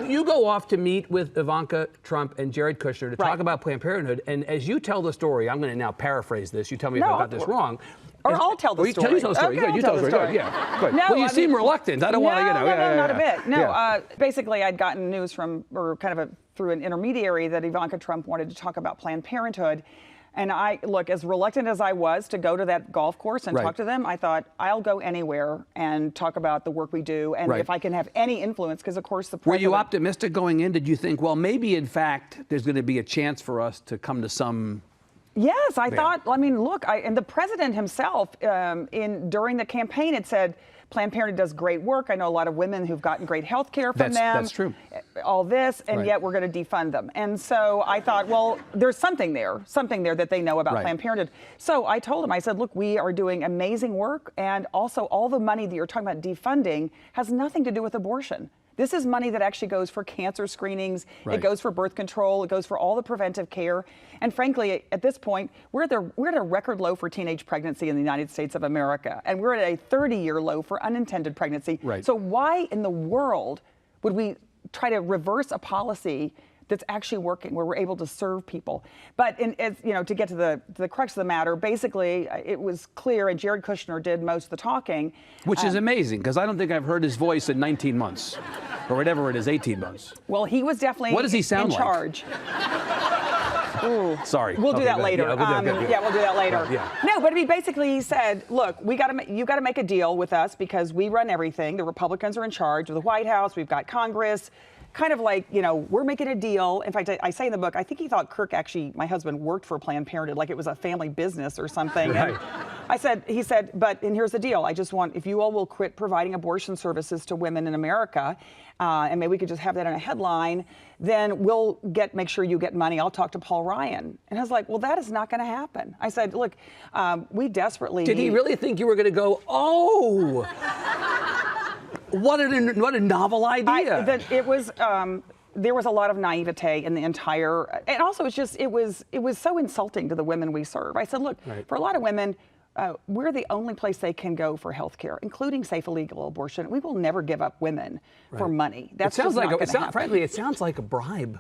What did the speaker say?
You go off to meet with Ivanka Trump and Jared Kushner to talk about Planned Parenthood, and as you tell the story, I'm going to now paraphrase this. You tell me if I got this wrong. Or I'll tell the story. You tell the story. Okay, you tell the story. Yeah. Good. No, well, you seem reluctant. I don't want to get out. No, not a bit. No, basically, I'd gotten news from, or kind of through an intermediary, that Ivanka Trump wanted to talk about Planned Parenthood. And look, as reluctant as I was to go to that golf course and talk to them, I thought, I'll go anywhere and talk about the work we do, and if I can have any influence, because of course the president... Were you optimistic going in? Did you think, well, maybe in fact there's going to be a chance for us to come to some... Yes, I thought, I mean, look, and the president himself, during the campaign, had said, Planned Parenthood does great work. I know a lot of women who've gotten great health care from them. That's true. All this, and yet we're going to defund them. And so I thought, well, there's something there that they know about Planned Parenthood. So I told him, I said, look, we are doing amazing work, and also all the money that you're talking about defunding has nothing to do with abortion. This is money that actually goes for cancer screenings. It goes for birth control. It goes for all the preventive care. And frankly, at this point, we're at a record low for teenage pregnancy in the United States of America. And we're at a 30-year low for unintended pregnancy. So why in the world would we try to reverse a policy that's actually working, where we're able to serve people? But to get to the crux of the matter, basically, it was clear, and Jared Kushner did most of the talking. Which is amazing, because I don't think I've heard his voice in 19 months, or whatever it is, 18 months. Well, he was definitely what does he sound in charge. Ooh. Sorry. We'll do that later. Yeah, we'll do that later. No, but he said, look, you got to make a deal with us, because we run everything. The Republicans are in charge of the White House. We've got Congress. Kind of like, we're making a deal. In fact, I say in the book, I think he thought Kirk, actually, my husband, worked for Planned Parenthood, like it was a family business or something. And he said, and here's the deal. I just want, if you all will quit providing abortion services to women in America, and maybe we could just have that in a headline, then we'll make sure you get money. I'll talk to Paul Ryan. And I was like, well, that is not going to happen. I said, look, we desperately Did he really think you were going to go, oh... What a novel idea. There was a lot of naivete in the entire, and also it was so insulting to the women we serve. I said, look, for a lot of women, we're the only place they can go for health care, including safe illegal abortion. We will never give up women for money. That's frankly, it sounds like a bribe.